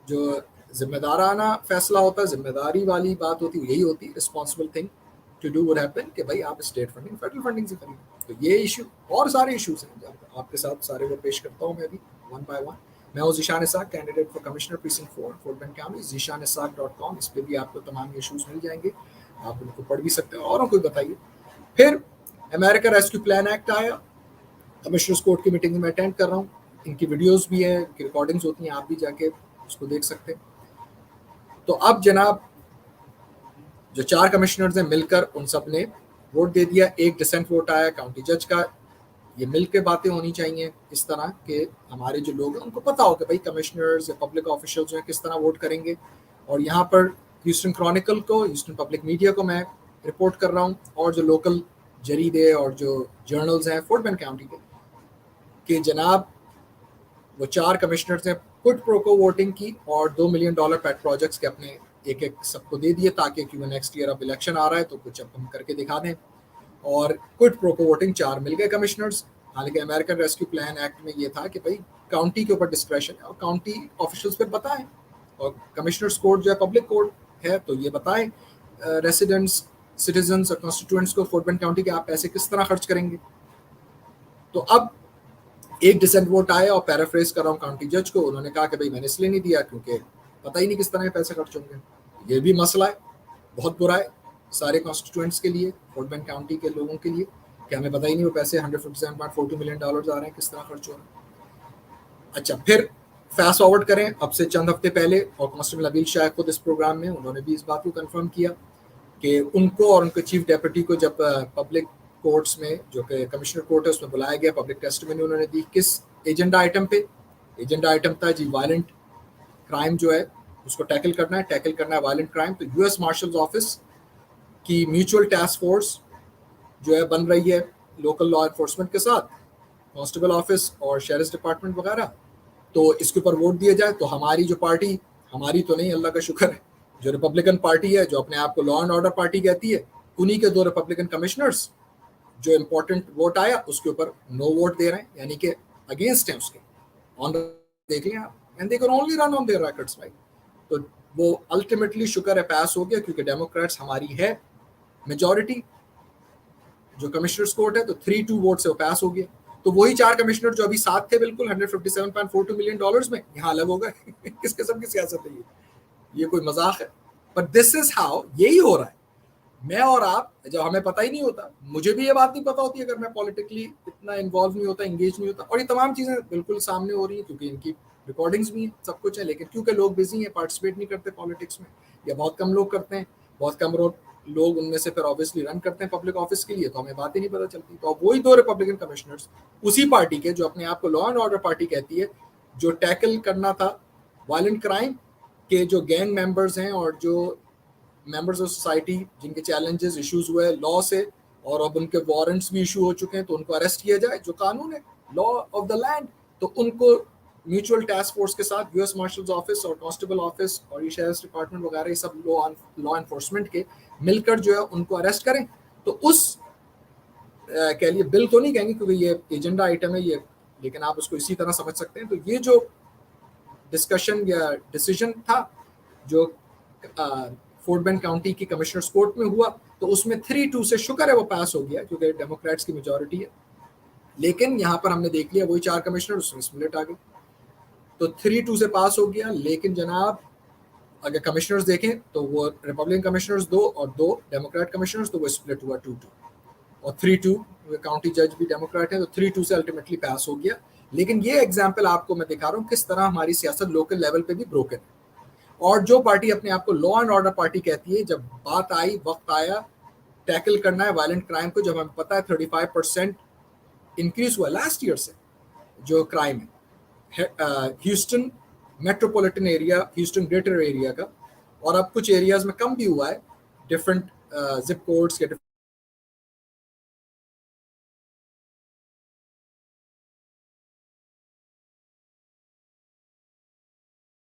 جو ذمہ دارانہ فیصلہ ہوتا ہے، ذمہ داری والی بات ہوتی ہے، یہی ہوتی ہے responsible thing to do would happen کہ بھائی آپ اسٹیٹ فنڈنگ فیڈرل فنڈنگ سے خریدیں. تو یہ ایشو اور سارے ایشوز ہیں آپ کے ساتھ سارے وہ پیش کرتا ہوں میں ابھی ون بائی ون. میں ہوں Zeeshan Ishaq, candidate for commissioner precinct 4 Fort Bend County. ذیشاناسحاق.com، اس پہ بھی آپ کو تمام ایشوز مل جائیں گے، آپ ان کو پڑھ بھی سکتے ہیں. اوروں کو بتائیے. پھر امریکہ ریسکیو پلان ایکٹ آیا، کمشنرز کورٹ کی میٹنگ میں اٹینڈ کر رہا ہوں. ان کی ویڈیوز بھی ہیں، ان کی ریکارڈنگز ہوتی ہیں، آپ بھی جا کے اس کو دیکھ سکتے ہیں. تو اب جناب جو 4 کمشنرز ہیں مل کر ان سب نے ووٹ دے دیا. ایک ڈسینٹ ووٹ آیا کاؤنٹی جج کا. یہ مل کے باتیں ہونی چاہیے اس طرح کہ ہمارے جو لوگ ہیں ان کو پتا ہو کہ بھائی کمشنرز یا پبلک آفیشلز جو ہیں کس طرح ووٹ کریں گے. اور یہاں پر ہیوسٹن کرونیکل کو، ہیوسٹن پبلک میڈیا کو میں رپورٹ کر رہا ہوں، اور جو لوکل جریدے اور جو جرنلز ہیں فورٹ بینڈ کاؤنٹی کے، کہ جناب وہ 4 کمشنرز نے کٹ پروکو ووٹنگ کی اور $2 ملین پیٹ پروجیکٹس کے اپنے ایک ایک سب کو دے دیے، تاکہ کیونکہ نیکسٹ ایئر اب الیکشن آ رہا ہے تو کچھ اب ہم کر کے دکھا دیں. اور کٹ پروکو ووٹنگ 4 مل گئے کمشنرز. حالانکہ امریکن ریسکیو پلان ایکٹ میں یہ تھا کہ بھائی کاؤنٹی کے اوپر ڈسکریشن ہے اور کاؤنٹی آفیشلز پھر بتائیں، اور کمشنرز کورٹ جو ہے پبلک کورٹ ہے تو یہ بتائیں ریسیڈنٹس، سٹیزنس اور کانسٹیٹوئنٹس کو فورٹ بینڈ کاؤنٹی کے آپ پیسے کس طرح خرچ کریں گے. تو اب ایک ڈسینٹ ووٹ آیا، اور پیرافریز کر رہا ہوں کاؤنٹی جج کو، انہوں نے کہا کہ بھائی میں نے اس لیے نہیں دیا کیونکہ پتہ ہی نہیں کس طرح پیسے خرچ ہوں گے. یہ بھی مسئلہ ہے، بہت برا ہے سارے کانسٹیٹوئنٹس کے لیے، فورٹ بینڈ کاؤنٹی کے لوگوں کے لیے، کہ ہمیں پتہ ہی نہیں وہ پیسے $157.42 ملین آ رہے ہیں کس طرح خرچ ہو رہے ہیں. اچھا پھر فاسٹ فارورڈ کریں اب سے چند ہفتے پہلے، اور کانسٹیبل نبیل شاہ خود اس پروگرام میں انہوں نے بھی اس بات کو کنفرم کیا کہ ان کو اور ان کے چیف ڈیپٹی کو جب پبلک کورٹس میں جو کہ کمشنر کورٹ ہے اس میں بلایا گیا، پبلک ٹیسٹمنی انہوں نے دی. کس ایجنڈا آئٹم پہ؟ ایجنڈا آئٹم تھا جی وائلنٹ کرائم جو ہے اس کو ٹیکل کرنا ہے وائلنٹ کرائم. تو US مارشلز آفس کی میوچل ٹاسک فورس جو ہے بن رہی ہے لوکل لا انفورسمنٹ کے ساتھ، کانسٹیبل آفس اور شیرس ڈپارٹمنٹ وغیرہ. تو اس کے اوپر ووٹ دیا جائے. تو ہماری جو پارٹی، ہماری تو نہیں اللہ کا شکر ہے، جو ریپبلکن پارٹی ہے جو اپنے آپ کو لا اینڈ آرڈر پارٹی کہتی ہے، انہی کے 2 ریپبلکن کمشنرز جو امپورٹنٹ ووٹ آیا اس کے اوپر نو ووٹ دے رہے ہیں، یعنی کہ اگینسٹ ہیں اس کے. آن دیکھ لیں آپ، and they can only run on their records right. تو وہ الٹیمیٹلی شکر ہے پاس ہو گیا، کیونکہ ڈیموکریٹس ہماری ہے میجورٹی جو کمشنرز کورٹ ہے، تو 3-2 ووٹ سے وہ پاس ہو گیا. تو وہی 4 کمشنر جو ابھی ساتھ تھے بالکل $157.42 ملین میں، یہاں الگ ہو گئے. کس قسم کی سیاست ہے یہ کوئی مذاق ہے. بٹ دس از ہاؤ، یہی ہو رہا ہے. میں اور آپ جب ہمیں پتہ ہی نہیں ہوتا، مجھے بھی یہ بات نہیں پتہ ہوتی اگر میں پولیٹیکلی اتنا انوالو نہیں ہوتا، انگیج نہیں ہوتا، اور یہ تمام چیزیں بالکل سامنے ہو رہی ہیں کیونکہ ان کی ریکارڈنگز بھی ہیں، سب کچھ ہے. لیکن کیونکہ لوگ بزی ہیں، پارٹیسپیٹ نہیں کرتے پالیٹکس میں، یا بہت کم لوگ کرتے ہیں، بہت کم لوگ ان میں سے پھر آبویسلی رن کرتے ہیں پبلک آفس کے لیے، تو ہمیں بات ہی نہیں پتہ چلتی. تو اب وہی 2 ریپبلکن کمشنرز اسی پارٹی کے جو اپنے آپ کو لا اینڈ آرڈر پارٹی کہتی ہے، جو ٹیکل کرنا تھا وائلنٹ کرائم کے جو گینگ ممبرز ہیں اور جو ممبرز آف سوسائٹی جن کے چیلنجز ایشوز ہوئے لا سے، اور اب ان کے وارنٹس بھی ایشو ہو چکے ہیں، تو ان کو اریسٹ کیا جائے جو قانون ہے، لا آف دا لینڈ. تو ان کو میوچل ٹاسک فورس کے ساتھ US مارشلز آفس اور کانسٹیبل آفس اور شیرس ڈپارٹمنٹ وغیرہ یہ سب لا انفورسمنٹ کے مل کر جو ہے ان کو اریسٹ کریں. تو اس کہہ لیے بل تو نہیں کہیں گے کیونکہ یہ ایجنڈا آئٹم ہے یہ، لیکن آپ اس کو اسی طرح سمجھ سکتے ہیں. تو یہ جو ڈسکشن یا ڈیسیجن تھا جو فورٹ بینڈ کاؤنٹی کی کمشنرز کورٹ میں ہوا، تو اس میں 3-2 سے شکر ہے وہ پاس ہو گیا کیونکہ ڈیموکریٹس کی میجورٹی ہے. لیکن یہاں پر ہم نے دیکھ لیا وہی 4 کمشنر اس میں سپلٹ آ گئی، تو 3-2 سے پاس ہو گیا. لیکن جناب اگر کمشنرز دیکھیں تو وہ ریپبلکن کمشنرز 2 اور 2 ڈیموکریٹ کمشنرز، تو وہ سپلٹ ہوا 2-2 اور 3-2. کاؤنٹی جج بھی ڈیموکریٹ ہے تو 3-2 سے الٹیمیٹلی پاس ہو گیا. لیکن یہ ایگزامپل آپ کو میں دکھا رہا ہوں کس طرح ہماری سیاست لوکل لیول پہ بھی بروکن ہے. اور جو پارٹی اپنے آپ کو لا اینڈ آرڈر پارٹی کہتی ہے، جب بات آئی، وقت آیا ٹیکل کرنا ہے وائلنٹ کرائم کو، جب ہمیں پتہ ہے 35% انکریز ہوا لاسٹ ایئر سے جو کرائم ہے Houston metropolitan area, Houston greater area کا، اور اب کچھ ایریاز میں کم بھی ہوا ہے ڈفرینٹ زپ کوڈز کے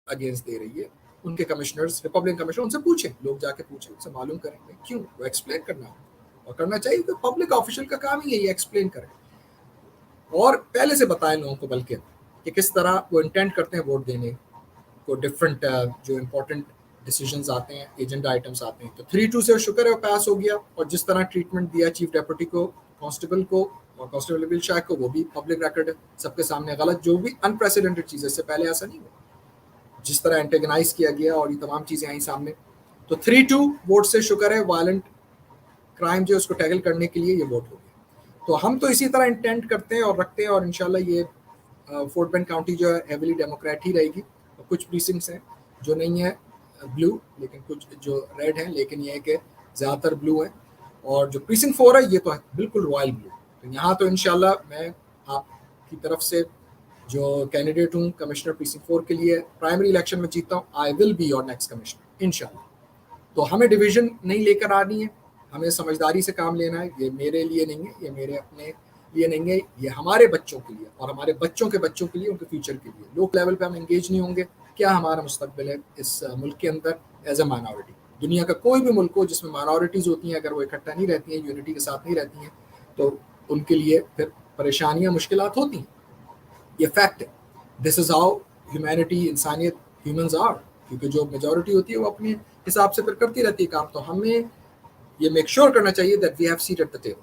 اگینسٹ دے رہی ہے. ان کے کمشنرز ریپبلکن کمشنر ان سے پوچھیں, لوگ جا کے پوچھیں, ان سے معلوم کریں گے کیوں, وہ ایکسپلین کرنا اور کرنا چاہیے. تو پبلک آفیشل کا کام ہی یہی ایکسپلین کریں اور پہلے سے بتائیں لوگوں کو بلکہ کہ کس طرح وہ انٹینڈ کرتے ہیں ووٹ دینے کو. ڈفرینٹ جو امپورٹنٹ ڈیسیجنز آتے ہیں, ایجنڈا آئٹمس آتے ہیں. تو 3-2 سے شکر ہے وہ پاس ہو گیا. اور جس طرح ٹریٹمنٹ دیا چیف ڈیپٹی کو, کانسٹیبل کو اور کانسٹیبل نبیل شاہ کو, وہ بھی پبلک ریکارڈ ہے سب کے سامنے. غلط جو بھی انپریسیڈنٹڈ چیز ہے, اس سے پہلے ایسا نہیں ہوا جس طرح اینٹیگنائز کیا گیا اور یہ تمام چیزیں آئیں سامنے. تو 3-2 ووٹ سے شکر ہے وائلنٹ کرائم جو اس کو ٹیکل کرنے کے لیے یہ ووٹ ہو گیا. تو ہم تو اسی طرح انٹینٹ کرتے ہیں اور رکھتے ہیں, اور انشاءاللہ یہ فورٹ بینڈ کاؤنٹی جو ہے ہیویلی ڈیموکریٹ ہی رہے گی. اور کچھ پریسنکٹس ہیں جو نہیں ہیں بلو, لیکن کچھ جو ریڈ ہیں, لیکن یہ ہے کہ زیادہ تر بلو ہیں. اور جو پریسنکٹ 4 ہے یہ تو ہے بالکل رائل بلو. تو یہاں تو انشاءاللہ میں آپ کی طرف سے جو کینڈیڈیٹ ہوں کمشنر پریسنکٹ 4 کے لیے, پرائمری الیکشن میں جیتا ہوں, I will be your next commissioner انشاءاللہ. تو ہمیں ڈویژن نہیں لے کر آنی ہے, ہمیں سمجھداری سے کام لینا ہے. یہ میرے لیے نہیں ہے, یہ میرے اپنے لیے نہیں ہے, یہ ہمارے بچوں کے لیے اور ہمارے بچوں کے بچوں کے لیے, ان کے فیوچر کے لیے. لوکل لیول پہ ہم انگیج نہیں ہوں گے, کیا ہمارا مستقبل ہے اس ملک کے اندر ایز اے مائنورٹی. دنیا کا کوئی بھی ملک ہو جس میں مائنورٹیز ہوتی ہیں, اگر وہ اکٹھا نہیں رہتی ہیں, یونٹی کے ساتھ نہیں رہتی ہیں, تو ان کے لیے پھر پریشانیاں, مشکلات ہوتی ہیں. یہ فیکٹ ہے. دس از ہاؤ ہیومینٹی, انسانیت, ہیومنز آر. کیونکہ جو میجورٹی ہوتی ہے وہ اپنے حساب سے پھر کرتی رہتی ہے کام. تو ہمیں یہ میک شیور کرنا چاہیے that we have seat at the table.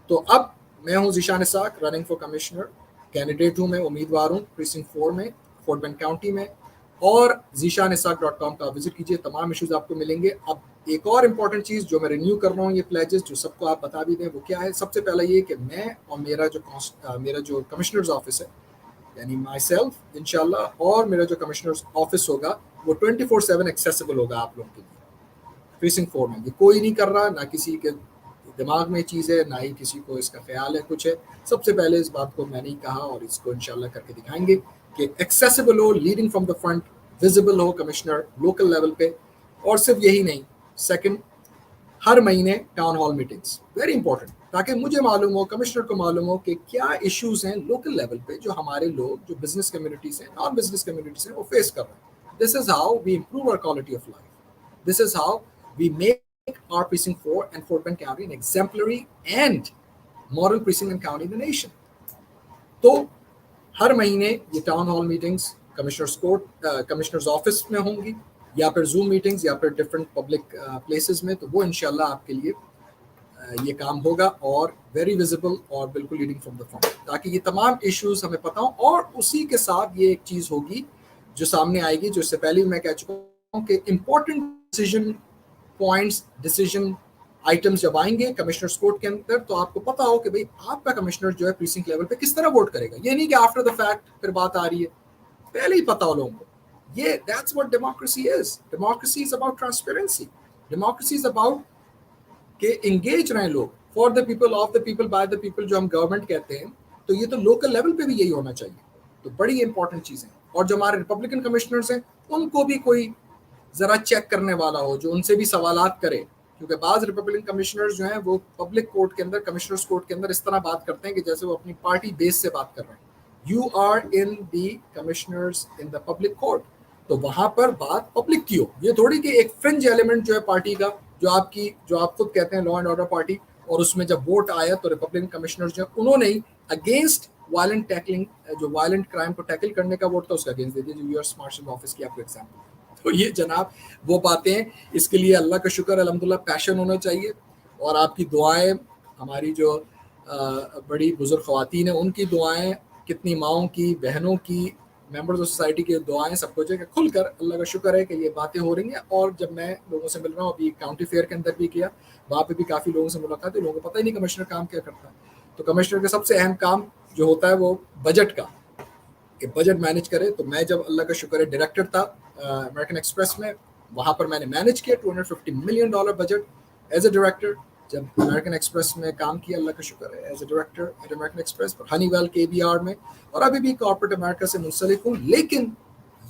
تو اب میں ہوں Zeeshan Ishaq, running for commissioner, candidate ہوں میں, امیدوار ہوں پریسنکٹ 4 میں, فورٹ بینڈ کاؤنٹی میں. اور zeeshanisahaq.com کا وزٹ کیجیے, تمام ایشوز آپ کو ملیں گے. اب ایک اور امپورٹنٹ چیز جو میں رینیو کر رہا ہوں, یہ پلیجز جو سب کو آپ بتا بھی دیں, وہ کیا ہے. سب سے پہلا یہ کہ میں اور میرا جو کمشنرز آفس ہے, یعنی مائی سیلف انشاءاللہ, اور میرا جو کمشنرز آفس ہوگا وہ 24/7 ایکسیسیبل ہوگا آپ لوگوں کے لیے پریسنکٹ 4 میں. یہ کوئی نہیں کر رہا, نہ کسی کے دماغ میں چیز ہے, نہ ہی کسی کو اس کا خیال ہے کچھ ہے. سب سے پہلے اس بات کو میں نے کہا اور اس کو انشاءاللہ کر کے دکھائیں گے کہ accessible who, leading from the front, visible who commissioner local level پہ. اور صرف یہی نہیں, سیکنڈ, ہر مہینے town hall meetings, very important, تاکہ مجھے معلوم ہو, کمشنر کو معلوم ہو کہ کیا ایشوز ہیں لوکل لیول پہ جو ہمارے لوگ, جو بزنس کمیونٹیز ہیں, نان بزنس کمیونٹیز ہیں, وہ فیس کر رہے ہیں. This is how we improve our quality of life. This is how we make our precinct 4 and Fort Bend County an exemplary and moral precinct and county in the nation. تو ہر مہینے یہ town hall meetings commissioners office میں ہوں گی, یا پھر zoom meetings, یا پھر ڈفرینٹ پبلک پلیسز میں. تو وہ انشاءاللہ آپ کے لیے یہ کام ہوگا, اور ویری ویزیبل اور بالکل لیڈنگ فرام دا فرنٹ, تاکہ یہ تمام ایشوز ہمیں پتہ ہوں. اور اسی کے ساتھ یہ ایک چیز ہوگی جو سامنے آئے گی, جو اس سے پہلے میں کہہ چکا ہوں کہ important decision points, decision items جب آئیں گے کمشنرز کورٹ کے اندر, تو آپ کو پتا ہو کہ بھئی آپ کا کمشنر جو ہے پریسنکٹ لیول پہ کس طرح ووٹ کرے گا. یہ نہیں کہ آفٹر دا فیکٹ پھر بات آ رہی ہے, پہلے ہی پتا ہو لوگوں کو. یہ that's what democracy is. Democracy is about transparency. Democracy is about کہ انگیج رہیں لوگ, for the people, of the people, by the people, جو ہم گورنمنٹ کہتے ہیں. تو یہ تو لوکل لیول پہ بھی یہی ہونا چاہیے. تو بڑی امپورٹنٹ چیزیں. اور جو ہمارے ریپبلکن کمشنرز ہیں, ان کو بھی کوئی ذرا چیک کرنے والا ہو, جو ان سے بھی سوالات کرے. کیونکہ بعض ریپبلکن کمشنرز جو ہیں وہ پبلک کورٹ کے اندر, کمشنرز کورٹ کے اندر اس طرح بات کرتے ہیں کہ جیسے وہ اپنی پارٹی بیس سے بات کر رہے ہیں. You are in the commissioners in the public court, تو وہاں پر بات پبلک کی ہو. یہ تھوڑی کہ ایک فرنج ایلیمنٹ جو ہے پارٹی کا, جو آپ خود کہتے ہیں لا اینڈ آرڈر پارٹی, اور اس میں جب ووٹ آیا تو ریپبلکن کمشنرز جو ہیں انہوں نے اگینسٹ وائلنٹ ٹیکلنگ, جو وائلنٹ کرائم کو ٹیکل کرنے کا ووٹ تھا, اس کا اگینسٹ دے دیا, جو یو ایس مارشل آفس کی آپ کو ایگزامپل. تو یہ جناب وہ باتیں ہیں. اس کے لیے اللہ کا شکر الحمدللہ پیشن ہونا چاہیے, اور آپ کی دعائیں, ہماری جو بڑی بزرگ خواتین ہیں ان کی دعائیں, کتنی ماؤں کی, بہنوں کی, ممبرز آف سوسائٹی کی دعائیں, سب کچھ ہے کہ کھل کر اللہ کا شکر ہے کہ یہ باتیں ہو رہی ہیں. اور جب میں لوگوں سے مل رہا ہوں, ابھی کاؤنٹی فیئر کے اندر بھی کیا, وہاں پہ بھی کافی لوگوں سے ملاقات ہے, لوگوں کو پتہ ہی نہیں کمشنر کام کیا کرتا ہے. تو کمشنر کا سب سے اہم کام جو ہوتا ہے وہ بجٹ کا, کہ بجٹ مینیج کرے. تو میں جب اللہ کا شکر ہے ڈائریکٹر تھا امریکن ایکسپریس میں, وہاں پر میں نے مینیج کیا $250 million budget as a director. جب امریکن ایکسپریس میں کام کیا, اللہ کا شکر ہے, as a director at American Express, Honeywell KBR میں, اور ابھی بھی کارپوریٹ امریکہ سے منسلک ہوں. لیکن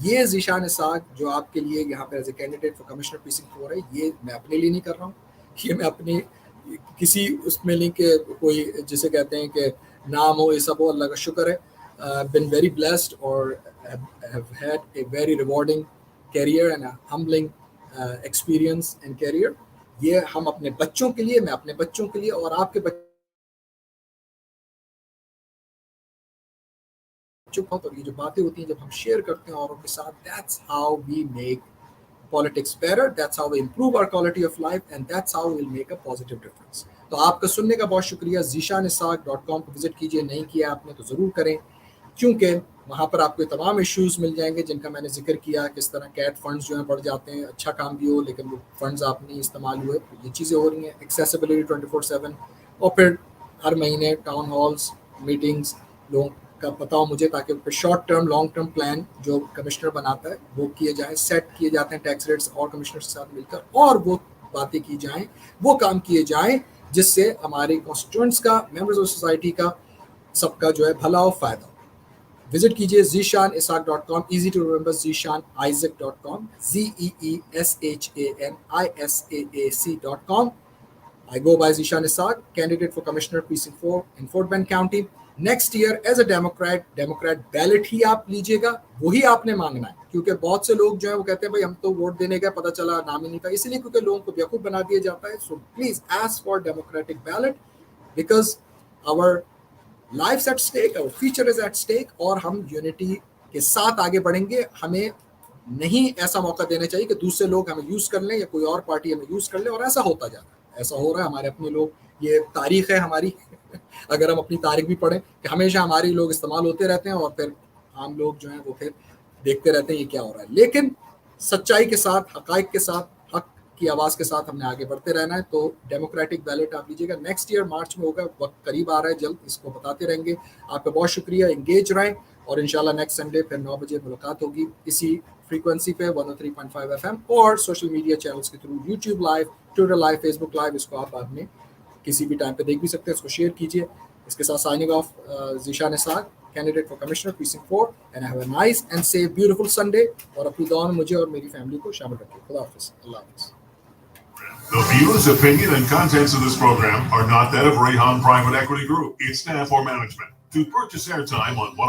یہ ذیشان اسحاق جو آپ کے لیے یہاں پہ as a candidate for commissioner precinct 4 ہے, یہ میں اپنے لیے نہیں کر رہا ہوں. یہ میں اپنی کسی اس میں نہیں کہ کوئی جسے کہتے ہیں کہ نام ہو, یہ سب ہو. اللہ کا شکر ہے, been very blessed or have had a very rewarding career and a humbling experience and career. یہ ہم اپنے بچوں کے لیے, میں اپنے بچوں کے لیے اور آپ کے بچوں, اور یہ جو باتیں ہوتی ہیں جب ہم شیئر کرتے ہیں اوروں کے ساتھ, that's how we make politics better, that's how we improve our quality of life, and that's how we'll make a positive difference. تو آپ کا سننے کا بہت شکریہ. ذیشاناسحاق.com کو وزٹ کیجئے, نہیں کیا آپ نے تو ضرور کریں, کیونکہ وہاں پر آپ کو تمام ایشوز مل جائیں گے جن کا میں نے ذکر کیا, کس طرح کیٹ فنڈز جو ہیں بڑھ جاتے ہیں, اچھا کام بھی ہو لیکن وہ فنڈز آپ نہیں استعمال ہوئے, یہ چیزیں ہو رہی ہیں, ایکسیسیبلٹی 24/7, اور پھر ہر مہینے ٹاؤن ہالز, میٹنگز, لوگوں کا پتہ ہو مجھے, تاکہ پھر short term long term plan جو کمشنر بناتا ہے وہ کیے جائیں, سیٹ کیے جاتے ہیں ٹیکس ریٹس اور کمشنر کے ساتھ مل کر, اور وہ باتیں کی جائیں, وہ کام کیے جائیں جس سے ہمارے کانسٹیٹوئنٹس کا, ممبرز آف سوسائٹی کا, سب کا جو ہے بھلا و فائدہ. وزٹ کیجیے ذیشاناسحاق.com, ایزی ٹو ریمبر, ذیشاناسحاق.com, ZEESHANISAAC.com. I go by Zishan Ishaq, candidate for Commissioner Precinct 4 in Fort Bend County. Next year as a Democrat ballot ہی آپ لیجیے گا, وہی آپ نے مانگنا ہے, کیونکہ بہت سے لوگ جو ہیں وہ کہتے ہیں بھائی ہم تو ووٹ دینے کا پتہ چلا نام ہی نہیں تھا, اس لیے کیونکہ لوگوں کو بیوقوف بنا دیا جاتا ہے. So please ask for Democratic ballot because our life's at stake, our future is at stake, اور ہم یونٹی کے ساتھ آگے بڑھیں گے. ہمیں نہیں ایسا موقع دینا چاہیے کہ دوسرے لوگ ہمیں یوز کر لیں یا کوئی اور پارٹی ہمیں یوز کر لے, اور ایسا ہوتا جا رہا ہے, ایسا ہو رہا ہے. ہمارے اپنے لوگ, یہ تاریخ ہے ہماری, اگر ہم اپنی تاریخ بھی پڑھیں کہ ہمیشہ ہمارے لوگ استعمال ہوتے رہتے ہیں اور پھر عام لوگ جو ہیں وہ پھر دیکھتے رہتے ہیں یہ کیا ہو رہا ہے. لیکن سچائی کے ساتھ, حقائق کے ساتھ, حق کی آواز کے ساتھ ہم نے آگے بڑھتے رہنا ہے. تو ڈیموکریٹک بیلٹ آپ لیجیے گا, نیکسٹ ایئر مارچ میں ہوگا, وقت قریب آ رہا ہے, جلد اس کو بتاتے رہیں گے. آپ کا بہت شکریہ, انگیج رہیں, اور انشاءاللہ نیکسٹ سنڈے پھر 9 بجے ملاقات ہوگی اسی فریکوینسی پہ 103.5 FM, اور سوشل میڈیا چینلز کے through, YouTube live, Twitter live, Facebook live. اس کو آپ بعد میں کسی بھی ٹائم پہ دیکھ بھی سکتے ہیں, اس کو شیئر کیجیے. اس کے ساتھ signing off, Zeeshan Ishaq, candidate for Commissioner Precinct 4, and have a nice and safe beautiful Sunday. اور اپنی دعا میں مجھے اور میری فیملی کو شامل رکھیے. خدا حافظ. اللہ حافظ. The views, opinion, and contents of this program are not that of Rayhan Private Equity Group, its staff, or management. To purchase airtime on 103